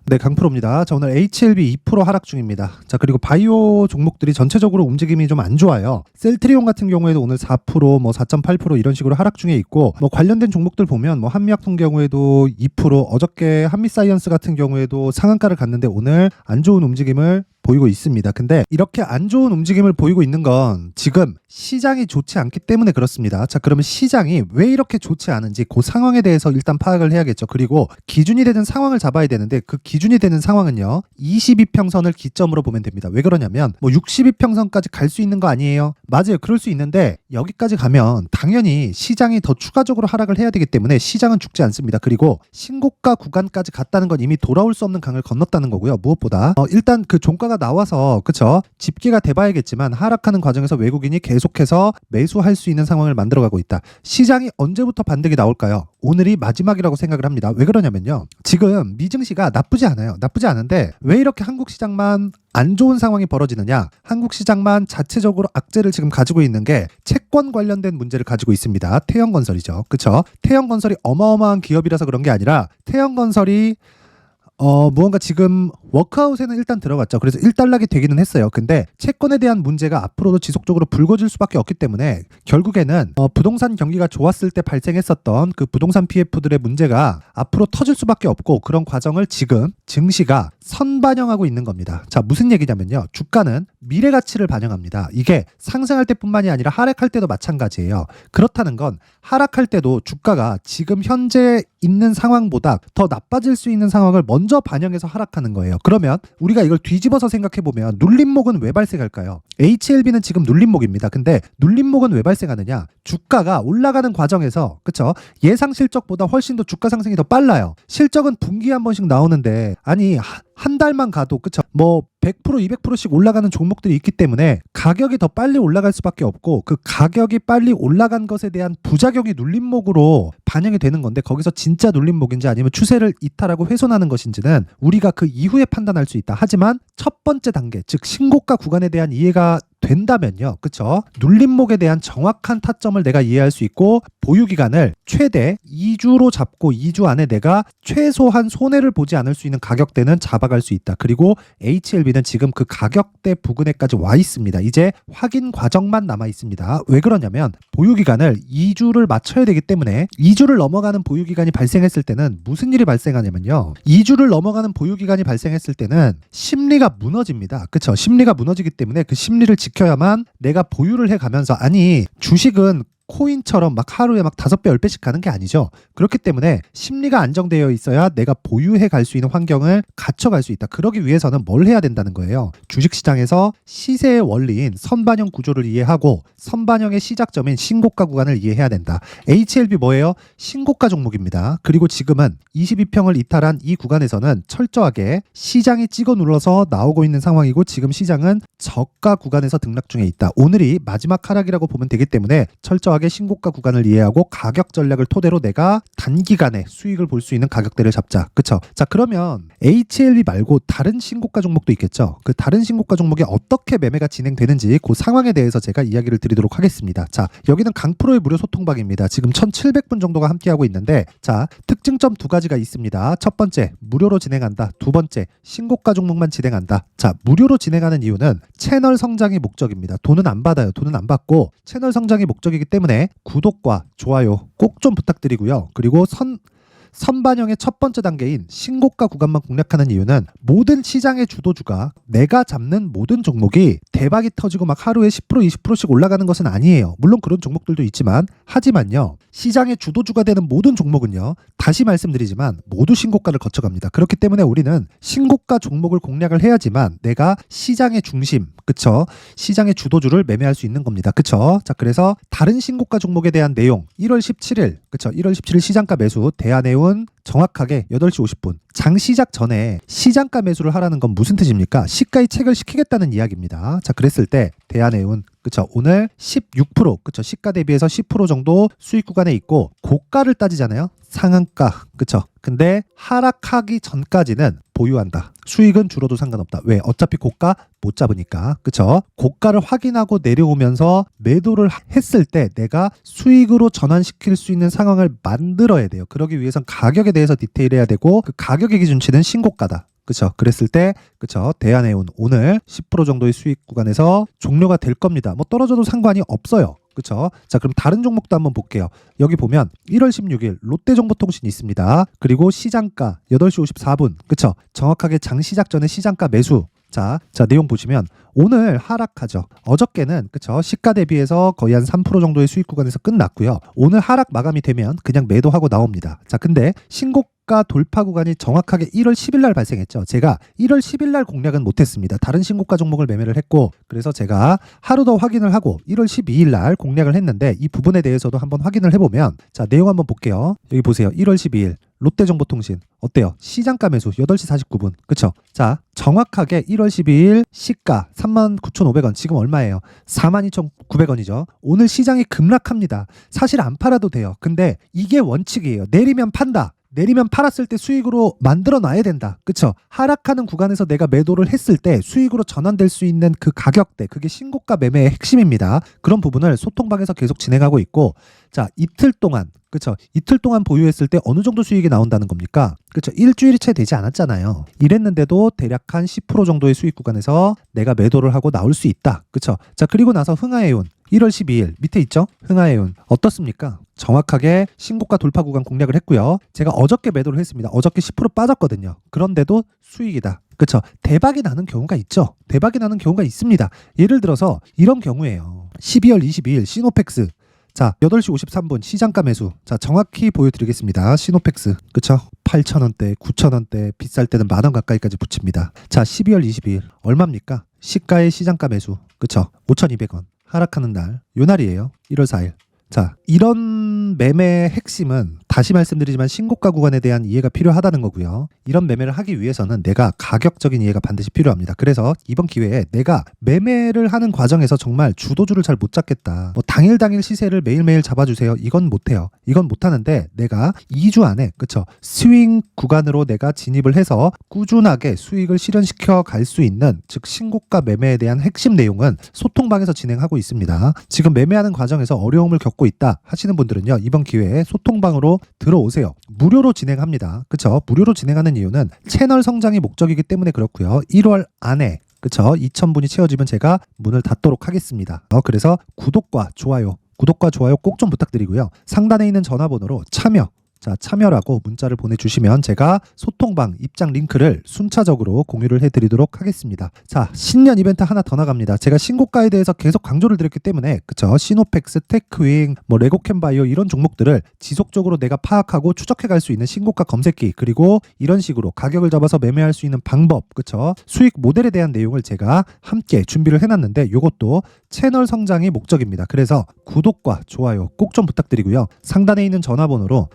네, 강프로입니다. 자, 오늘 HLB 2% 하락 중입니다. 자, 그리고 바이오 종목들이 전체적으로 움직임이 좀 안 좋아요. 셀트리온 같은 경우에도 오늘 4%, 뭐 4.8% 이런 식으로 하락 중에 있고, 뭐 관련된 종목들 보면 뭐 한미약품 경우에도 2%, 어저께 한미사이언스 같은 경우에도 상한가를 갔는데 오늘 안 좋은 움직임을 보이고 있습니다. 근데 이렇게 안 좋은 움직임을 보이고 있는 건 지금 시장이 좋지 않기 때문에 그렇습니다. 자, 그러면 시장이 왜 이렇게 좋지 않은지 그 상황에 대해서 일단 파악을 해야겠죠. 그리고 기준이 되는 상황을 잡아야 되는데 그 기준이 되는 상황은요, 22평선을 기점으로 보면 됩니다. 왜 그러냐면 뭐 62평선까지 갈 수 있는 거 아니에요? 맞아요. 그럴 수 있는데 여기까지 가면 당연히 시장이 더 추가적으로 하락을 해야 되기 때문에 시장은 죽지 않습니다. 그리고 신고가 구간까지 갔다는 건 이미 돌아올 수 없는 강을 건넜다는 거고요. 무엇보다 일단 그 종가가 나와서 그쵸, 집계가 돼봐야겠지만 하락하는 과정에서 외국인이 계속해서 매수할 수 있는 상황을 만들어가고 있다. 시장이 언제부터 반등이 나올까요? 오늘이 마지막이라고 생각을 합니다. 왜 그러냐면요, 지금 미증시가 나쁘지 않아요. 나쁘지 않은데 왜 이렇게 한국 시장만 안 좋은 상황이 벌어지느냐? 한국 시장만 자체적으로 악재를 지금 가지고 있는 게 채권 관련된 문제를 가지고 있습니다. 태형건설이죠. 그쵸? 태형건설이 어마어마한 기업이라서 그런 게 아니라 태형건설이 무언가 지금 워크아웃에는 일단 들어갔죠. 그래서 일단락이 되기는 했어요. 근데 채권에 대한 문제가 앞으로도 지속적으로 불거질 수밖에 없기 때문에 결국에는 부동산 경기가 좋았을 때 발생했었던 그 부동산 PF들의 문제가 앞으로 터질 수밖에 없고, 그런 과정을 지금 증시가 선반영하고 있는 겁니다. 자, 무슨 얘기냐면요, 주가는 미래 가치를 반영합니다. 이게 상승할 때뿐만이 아니라 하락할 때도 마찬가지예요. 그렇다는 건 하락할 때도 주가가 지금 현재 있는 상황보다 더 나빠질 수 있는 상황을 먼저 반영해서 하락하는 거예요. 그러면 우리가 이걸 뒤집어서 생각해보면 눌림목은 왜 발생할까요? HLB는 지금 눌림목입니다. 근데 눌림목은 왜 발생하느냐? 주가가 올라가는 과정에서, 그쵸? 예상 실적보다 훨씬 더 주가 상승이 더 빨라요. 실적은 분기에 한 번씩 나오는데, 아니 한 달만 가도, 그쵸? 뭐 100%, 200%씩 올라가는 종목들이 있기 때문에 가격이 더 빨리 올라갈 수밖에 없고, 그 가격이 빨리 올라간 것에 대한 부작용이 눌림목으로 반영이 되는 건데, 거기서 진짜 눌림목인지 아니면 추세를 이탈하고 훼손하는 것인지는 우리가 그 이후에 판단할 수 있다. 하지만 첫 번째 단계, 즉 신고가 구간에 대한 이해가 된다면요, 그쵸? 눌림목에 대한 정확한 타점을 내가 이해할 수 있고, 보유기간을 최대 2주로 잡고 2주 안에 내가 최소한 손해를 보지 않을 수 있는 가격대는 잡아갈 수 있다. 그리고 HLB는 지금 그 가격대 부근에까지 와 있습니다. 이제 확인 과정만 남아 있습니다. 왜 그러냐면 보유기간을 2주를 맞춰야 되기 때문에 2주를 넘어가는 보유기간이 발생했을 때는 무슨 일이 발생하냐면요, 2주를 넘어가는 보유기간이 발생했을 때는 심리가 무너집니다. 그쵸? 심리가 무너지기 때문에 그 심리를 지켜야만 내가 보유를 해가면서, 아니 주식은 코인처럼 막 하루에 막 5배, 10배씩 가는 게 아니죠. 그렇기 때문에 심리가 안정되어 있어야 내가 보유해 갈 수 있는 환경을 갖춰갈 수 있다. 그러기 위해서는 뭘 해야 된다는 거예요? 주식시장에서 시세의 원리인 선반영 구조를 이해하고 선반영의 시작점인 신고가 구간을 이해해야 된다. HLB 뭐예요? 신고가 종목입니다. 그리고 지금은 22평을 이탈한 이 구간에서는 철저하게 시장이 찍어 눌러서 나오고 있는 상황이고, 지금 시장은 저가 구간에서 등락 중에 있다. 오늘이 마지막 하락이라고 보면 되기 때문에 철저하게 신고가 구간을 이해하고 가격 전략을 토대로 내가 단기간에 수익을 볼 수 있는 가격대를 잡자. 그쵸? 자, 그러면 HLB 말고 다른 신고가 종목도 있겠죠? 그 다른 신고가 종목이 어떻게 매매가 진행되는지 그 상황에 대해서 제가 이야기를 드리도록 하겠습니다. 자, 여기는 강프로의 무료 소통방입니다. 지금 1700분 정도가 함께하고 있는데, 자, 특징점 두 가지가 있습니다. 첫 번째, 무료로 진행한다. 두 번째, 신고가 종목만 진행한다. 자, 무료로 진행하는 이유는 채널 성장이 목적입니다. 돈은 안 받아요. 돈은 안 받고 채널 성장이 목적이기 때문에 구독과 좋아요 꼭 좀 부탁드리고요. 그리고 선반영의 첫 번째 단계인 신고가 구간만 공략하는 이유는 모든 시장의 주도주가 내가 잡는 모든 종목이 대박이 터지고 막 하루에 10%, 20%씩 올라가는 것은 아니에요. 물론 그런 종목들도 있지만, 하지만요, 시장의 주도주가 되는 모든 종목은요, 다시 말씀드리지만 모두 신고가를 거쳐갑니다. 그렇기 때문에 우리는 신고가 종목을 공략을 해야지만 내가 시장의 중심, 그쵸? 시장의 주도주를 매매할 수 있는 겁니다. 그쵸? 자, 그래서 다른 신고가 종목에 대한 내용 1월 17일, 그쵸? 1월 17일 시장가 매수 대한해운 정확하게 8시 50분 장 시작 전에 시장가 매수를 하라는 건 무슨 뜻입니까? 시가에 체결시키겠다는 이야기입니다. 자, 그랬을 때 대한해운, 그쵸, 오늘 16%, 그쵸, 시가 대비해서 10% 정도 수익 구간에 있고, 고가를 따지잖아요. 상한가, 그쵸. 근데 하락하기 전까지는 보유한다. 수익은 줄어도 상관없다. 왜? 어차피 고가 못 잡으니까. 그쵸? 고가를 확인하고 내려오면서 매도를 했을 때 내가 수익으로 전환시킬 수 있는 상황을 만들어야 돼요. 그러기 위해선 가격에 대해서 디테일해야 되고, 그 가격의 기준치는 신고가다. 그쵸? 그랬을 때, 그쵸? 대한해운 오늘 10% 정도의 수익 구간에서 종료가 될 겁니다. 뭐 떨어져도 상관이 없어요. 그쵸? 자, 그럼 다른 종목도 한번 볼게요. 여기 보면 1월 16일 롯데정보통신이 있습니다. 그리고 시장가 8시 54분. 그쵸? 정확하게 장 시작 전에 시장가 매수. 자, 내용 보시면 오늘 하락하죠. 어저께는 그쵸? 시가 대비해서 거의 한 3% 정도의 수익 구간에서 끝났고요. 오늘 하락 마감이 되면 그냥 매도하고 나옵니다. 자, 근데 신고가 돌파 구간이 정확하게 1월 10일 날 발생했죠. 제가 1월 10일 날 공략은 못했습니다. 다른 신고가 종목을 매매를 했고, 그래서 제가 하루 더 확인을 하고 1월 12일 날 공략을 했는데 이 부분에 대해서도 한번 확인을 해보면, 자, 내용 한번 볼게요. 여기 보세요. 1월 12일 롯데정보통신 어때요? 시장가 매수 8시 49분. 그쵸? 자, 정확하게 1월 12일 시가 39,500원. 지금 얼마예요? 42,900원이죠. 오늘 시장이 급락합니다. 사실 안 팔아도 돼요. 근데 이게 원칙이에요. 내리면 판다. 내리면 팔았을 때 수익으로 만들어 놔야 된다. 그쵸? 하락하는 구간에서 내가 매도를 했을 때 수익으로 전환될 수 있는 그 가격대, 그게 신고가 매매의 핵심입니다. 그런 부분을 소통방에서 계속 진행하고 있고, 자, 이틀 동안, 그쵸? 이틀 동안 보유했을 때 어느 정도 수익이 나온다는 겁니까? 그쵸? 일주일이 채 되지 않았잖아요. 이랬는데도 대략 한 10% 정도의 수익 구간에서 내가 매도를 하고 나올 수 있다. 그쵸? 자, 그리고 나서 흥하해운 1월 12일 밑에 있죠? 흥하해운 어떻습니까? 정확하게 신고가 돌파 구간 공략을 했고요. 제가 어저께 매도를 했습니다. 어저께 10% 빠졌거든요. 그런데도 수익이다. 그쵸? 대박이 나는 경우가 있죠. 대박이 나는 경우가 있습니다. 예를 들어서 이런 경우에요. 12월 22일 시노펙스. 자, 8시 53분 시장가 매수. 자, 정확히 보여드리겠습니다. 시노펙스. 그쵸? 8,000원대, 9,000원대, 비쌀 때는 만원 가까이까지 붙입니다. 자, 12월 22일 얼마입니까? 시가의 시장가 매수. 그쵸? 5,200원. 하락하는 날, 요 날이에요. 1월 4일. 자, 이런 매매의 핵심은 다시 말씀드리지만 신고가 구간에 대한 이해가 필요하다는 거고요. 이런 매매를 하기 위해서는 내가 가격적인 이해가 반드시 필요합니다. 그래서 이번 기회에 내가 매매를 하는 과정에서 정말 주도주를 잘 못 잡겠다. 뭐 당일 시세를 매일매일 잡아주세요. 이건 못해요. 이건 못하는데 내가 2주 안에, 그쵸? 스윙 구간으로 내가 진입을 해서 꾸준하게 수익을 실현시켜 갈 수 있는, 즉 신고가 매매에 대한 핵심 내용은 소통방에서 진행하고 있습니다. 지금 매매하는 과정에서 어려움을 겪고 있다 하시는 분들은요, 이번 기회에 소통방으로 들어오세요. 무료로 진행합니다. 그쵸? 무료로 진행하는 이유는 채널 성장이 목적이기 때문에 그렇고요. 1월 안에, 그쵸? 2,000분이 채워지면 제가 문을 닫도록 하겠습니다. 그래서 구독과 좋아요 꼭 좀 부탁드리고요. 상단에 있는 전화번호로 참여라고 문자를 보내주시면 제가 소통방 입장 링크를 순차적으로 공유를 해드리도록 하겠습니다. 자, 신년 이벤트 하나 더 나갑니다. 제가 신고가에 대해서 계속 강조를 드렸기 때문에, 그쵸? 시노펙스, 테크윙, 뭐 레고캠바이오 이런 종목들을 지속적으로 내가 파악하고 추적해 갈 수 있는 신고가 검색기, 그리고 이런 식으로 가격을 잡아서 매매할 수 있는 방법, 그쵸? 수익 모델에 대한 내용을 제가 함께 준비를 해놨는데, 이것도 채널 성장이 목적입니다. 그래서 구독과 좋아요 꼭 좀 부탁드리고요. 상단에 있는 전화번호로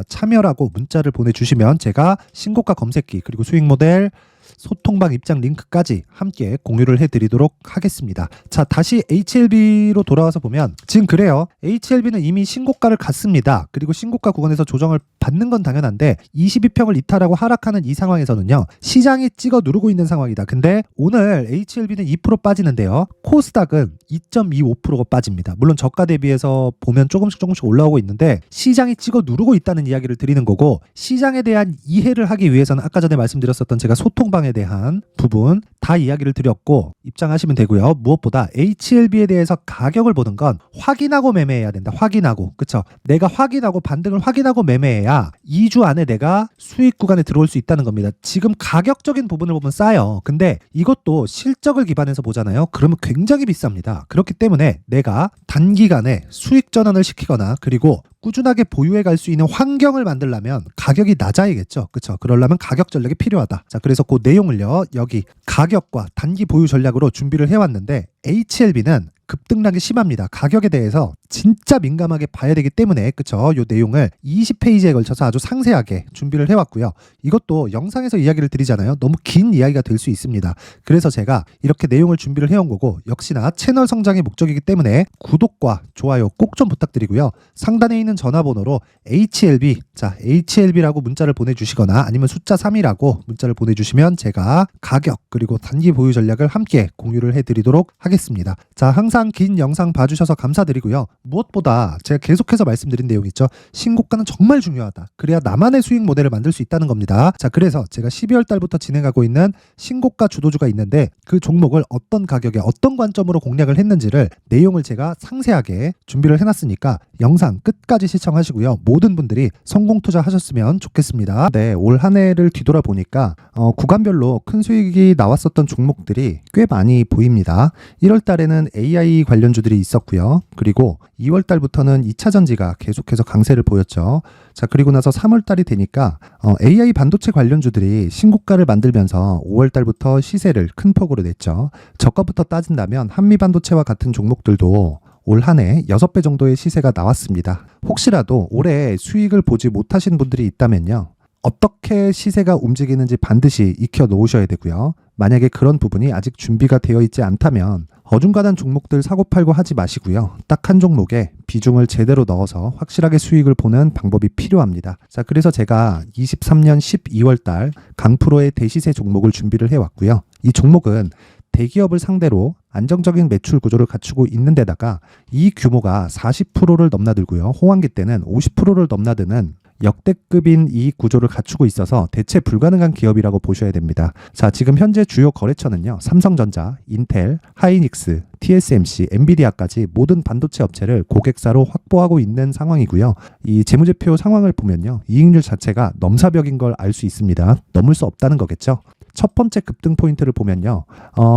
참여라고 문자를 보내주시면 제가 신고가 검색기, 그리고 수익 모델, 소통방 입장 링크까지 함께 공유를 해드리도록 하겠습니다. 자, 다시 HLB로 돌아와서 보면 지금 그래요. HLB는 이미 신고가를 갔습니다. 그리고 신고가 구간에서 조정을 받는 건 당연한데 22평을 이탈하고 하락하는 이 상황에서는요, 시장이 찍어 누르고 있는 상황이다. 근데 오늘 HLB는 2% 빠지는데요, 코스닥은 2.25%가 빠집니다. 물론 저가 대비해서 보면 조금씩 올라오고 있는데 시장이 찍어 누르고 있다는 이야기를 드리는 거고, 시장에 대한 이해를 하기 위해서는 아까 전에 말씀드렸었던 제가 소통방에 대한 부분 다 이야기를 드렸고 입장하시면 되고요. 무엇보다 HLB에 대해서 가격을 보는 건 확인하고 매매해야 된다. 확인하고. 그쵸? 내가 확인하고 반등을 확인하고 매매해야 2주 안에 내가 수익 구간에 들어올 수 있다는 겁니다. 지금 가격적인 부분을 보면 싸요. 근데 이것도 실적을 기반해서 보잖아요. 그러면 굉장히 비쌉니다. 그렇기 때문에 내가 단기간에 수익 전환을 시키거나 그리고 꾸준하게 보유해 갈 수 있는 환경을 만들려면 가격이 낮아야겠죠. 그쵸? 그러려면 가격 전략이 필요하다. 자, 그래서 그 내용을요, 여기 가격과 단기 보유 전략으로 준비를 해왔는데, HLB는 급등락이 심합니다. 가격에 대해서 진짜 민감하게 봐야 되기 때문에, 그쵸? 요 내용을 20페이지에 걸쳐서 아주 상세하게 준비를 해왔고요. 이것도 영상에서 이야기를 드리잖아요. 너무 긴 이야기가 될 수 있습니다. 그래서 제가 이렇게 내용을 준비를 해온 거고, 역시나 채널 성장이 목적이기 때문에 구독과 좋아요 꼭 좀 부탁드리고요. 상단에 있는 전화번호로 HLB, 자, HLB라고 문자를 보내주시거나 아니면 숫자 3이라고 문자를 보내주시면 제가 가격 그리고 단기 보유 전략을 함께 공유를 해드리도록 하겠습니다. 자, 항상 항상 긴 영상 봐주셔서 감사드리고요. 무엇보다 제가 계속해서 말씀드린 내용 있죠. 신고가는 정말 중요하다. 그래야 나만의 수익 모델을 만들 수 있다는 겁니다. 자, 그래서 제가 12월 달부터 진행하고 있는 신고가 주도주가 있는데 그 종목을 어떤 가격에 어떤 관점으로 공략을 했는지를 내용을 제가 상세하게 준비를 해놨으니까 영상 끝까지 시청하시고요. 모든 분들이 성공 투자하셨으면 좋겠습니다. 네, 올 한 해를 뒤돌아보니까 구간별로 큰 수익이 나왔었던 종목들이 꽤 많이 보입니다. 1월 달에는 AI 관련주들이 있었고요. 그리고 2월 달부터는 2차 전지가 계속해서 강세를 보였죠. 자, 그리고 나서 3월 달이 되니까 AI 반도체 관련주들이 신고가를 만들면서 5월 달부터 시세를 큰 폭으로 냈죠. 저가부터 따진다면 한미반도체와 같은 종목들도 올 한 해 6배 정도의 시세가 나왔습니다. 혹시라도 올해 수익을 보지 못하신 분들이 있다면요. 어떻게 시세가 움직이는지 반드시 익혀 놓으셔야 되고요. 만약에 그런 부분이 아직 준비가 되어 있지 않다면 어중간한 종목들 사고팔고 하지 마시고요. 딱 한 종목에 비중을 제대로 넣어서 확실하게 수익을 보는 방법이 필요합니다. 자, 그래서 제가 23년 12월 달 강프로의 대시세 종목을 준비를 해왔고요. 이 종목은 대기업을 상대로 안정적인 매출 구조를 갖추고 있는 데다가 이 규모가 40%를 넘나들고요. 호황기 때는 50%를 넘나드는 역대급인 이익 구조를 갖추고 있어서 대체 불가능한 기업이라고 보셔야 됩니다. 자, 지금 현재 주요 거래처는요. 삼성전자, 인텔, 하이닉스, TSMC, 엔비디아까지 모든 반도체 업체를 고객사로 확보하고 있는 상황이고요. 이 재무제표 상황을 보면요. 이익률 자체가 넘사벽인 걸 알 수 있습니다. 넘을 수 없다는 거겠죠. 첫 번째 급등 포인트를 보면요.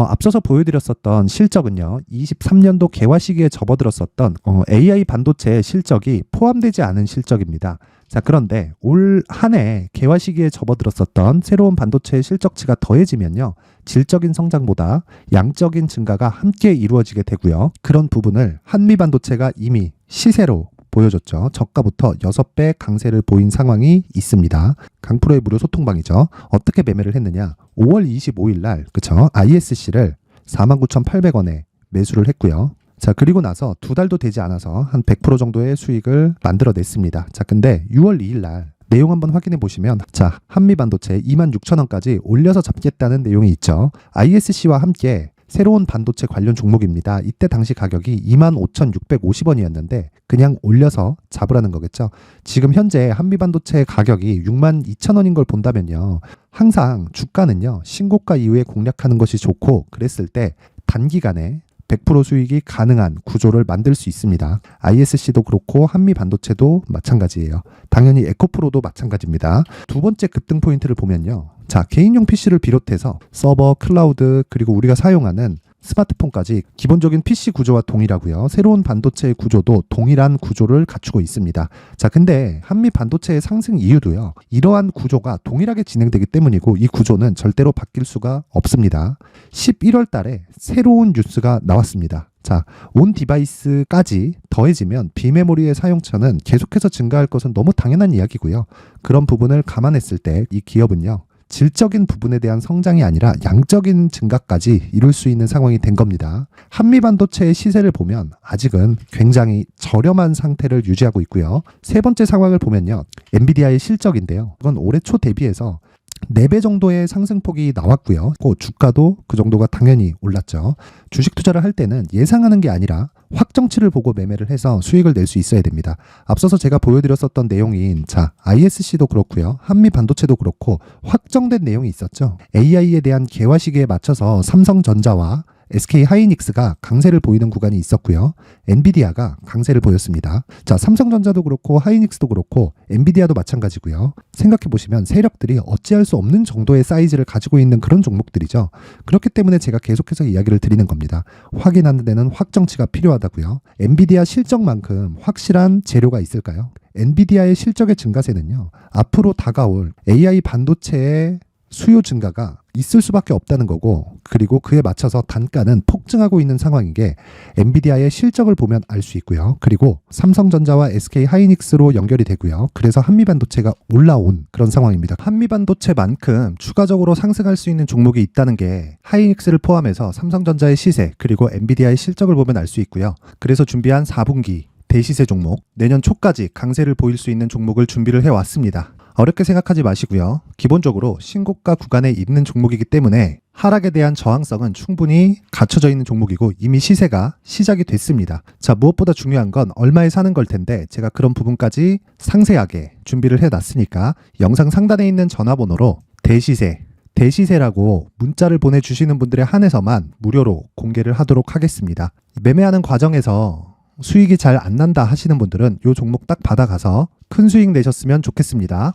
앞서서 보여드렸었던 실적은요. 23년도 개화 시기에 접어들었었던 AI 반도체의 실적이 포함되지 않은 실적입니다. 자, 그런데 올 한 해 개화 시기에 접어들었었던 새로운 반도체의 실적치가 더해지면요. 질적인 성장보다 양적인 증가가 함께 이루어지게 되고요. 그런 부분을 한미반도체가 이미 시세로 보여줬죠. 저가부터 6배 강세를 보인 상황이 있습니다. 강프로의 무료 소통방이죠. 어떻게 매매를 했느냐. 5월 25일 날 그쵸? ISC를 49,800원에 매수를 했고요. 자, 그리고 나서 2달도 되지 않아서 한 100% 정도의 수익을 만들어냈습니다. 자, 근데 6월 2일 날 내용 한번 확인해 보시면 자, 한미반도체 26,000원까지 올려서 잡겠다는 내용이 있죠. ISC와 함께 새로운 반도체 관련 종목입니다. 이때 당시 가격이 25,650원이었는데 그냥 올려서 잡으라는 거겠죠. 지금 현재 한미반도체 가격이 62,000원인 걸 본다면요. 항상 주가는요. 신고가 이후에 공략하는 것이 좋고 그랬을 때 단기간에 100% 수익이 가능한 구조를 만들 수 있습니다. ISC도 그렇고 한미반도체도 마찬가지예요. 당연히 에코프로도 마찬가지입니다. 두 번째 급등 포인트를 보면요. 자, 개인용 PC를 비롯해서 서버, 클라우드, 그리고 우리가 사용하는 스마트폰까지 기본적인 PC 구조와 동일하고요. 새로운 반도체의 구조도 동일한 구조를 갖추고 있습니다. 자, 근데 한미 반도체의 상승 이유도요. 이러한 구조가 동일하게 진행되기 때문이고 이 구조는 절대로 바뀔 수가 없습니다. 11월 달에 새로운 뉴스가 나왔습니다. 자, 온 디바이스까지 더해지면 비메모리의 사용처는 계속해서 증가할 것은 너무 당연한 이야기고요. 그런 부분을 감안했을 때 이 기업은요. 질적인 부분에 대한 성장이 아니라 양적인 증가까지 이룰 수 있는 상황이 된 겁니다. 한미반도체의 시세를 보면 아직은 굉장히 저렴한 상태를 유지하고 있고요. 세 번째 상황을 보면요. 엔비디아의 실적인데요. 이건 올해 초 대비해서 4배 정도의 상승폭이 나왔고요. 주가도 그 정도가 당연히 올랐죠. 주식 투자를 할 때는 예상하는 게 아니라 확정치를 보고 매매를 해서 수익을 낼 수 있어야 됩니다. 앞서서 제가 보여드렸었던 내용인 자, ISC도 그렇고요. 한미 반도체도 그렇고 확정된 내용이 있었죠. AI에 대한 개화 시기에 맞춰서 삼성전자와 SK 하이닉스가 강세를 보이는 구간이 있었고요. 엔비디아가 강세를 보였습니다. 자, 삼성전자도 그렇고 하이닉스도 그렇고 엔비디아도 마찬가지고요. 생각해 보시면 세력들이 어찌할 수 없는 정도의 사이즈를 가지고 있는 그런 종목들이죠. 그렇기 때문에 제가 계속해서 이야기를 드리는 겁니다. 확인하는 데는 확정치가 필요하다고요. 엔비디아 실적만큼 확실한 재료가 있을까요? 엔비디아의 실적의 증가세는요. 앞으로 다가올 AI 반도체의 수요 증가가 있을 수밖에 없다는 거고 그리고 그에 맞춰서 단가는 폭증하고 있는 상황인 게 엔비디아의 실적을 보면 알 수 있고요. 그리고 삼성전자와 SK 하이닉스로 연결이 되고요. 그래서 한미반도체가 올라온 그런 상황입니다. 한미반도체만큼 추가적으로 상승할 수 있는 종목이 있다는 게 하이닉스를 포함해서 삼성전자의 시세 그리고 엔비디아의 실적을 보면 알 수 있고요. 그래서 준비한 4분기 대시세 종목 내년 초까지 강세를 보일 수 있는 종목을 준비를 해왔습니다. 어렵게 생각하지 마시고요. 기본적으로 신고가 구간에 있는 종목이기 때문에 하락에 대한 저항성은 충분히 갖춰져 있는 종목이고 이미 시세가 시작이 됐습니다. 자, 무엇보다 중요한 건 얼마에 사는 걸 텐데 제가 그런 부분까지 상세하게 준비를 해놨으니까 영상 상단에 있는 전화번호로 대시세라고 문자를 보내주시는 분들에 한해서만 무료로 공개를 하도록 하겠습니다. 매매하는 과정에서 수익이 잘 안 난다 하시는 분들은 이 종목 딱 받아가서 큰 수익 내셨으면 좋겠습니다.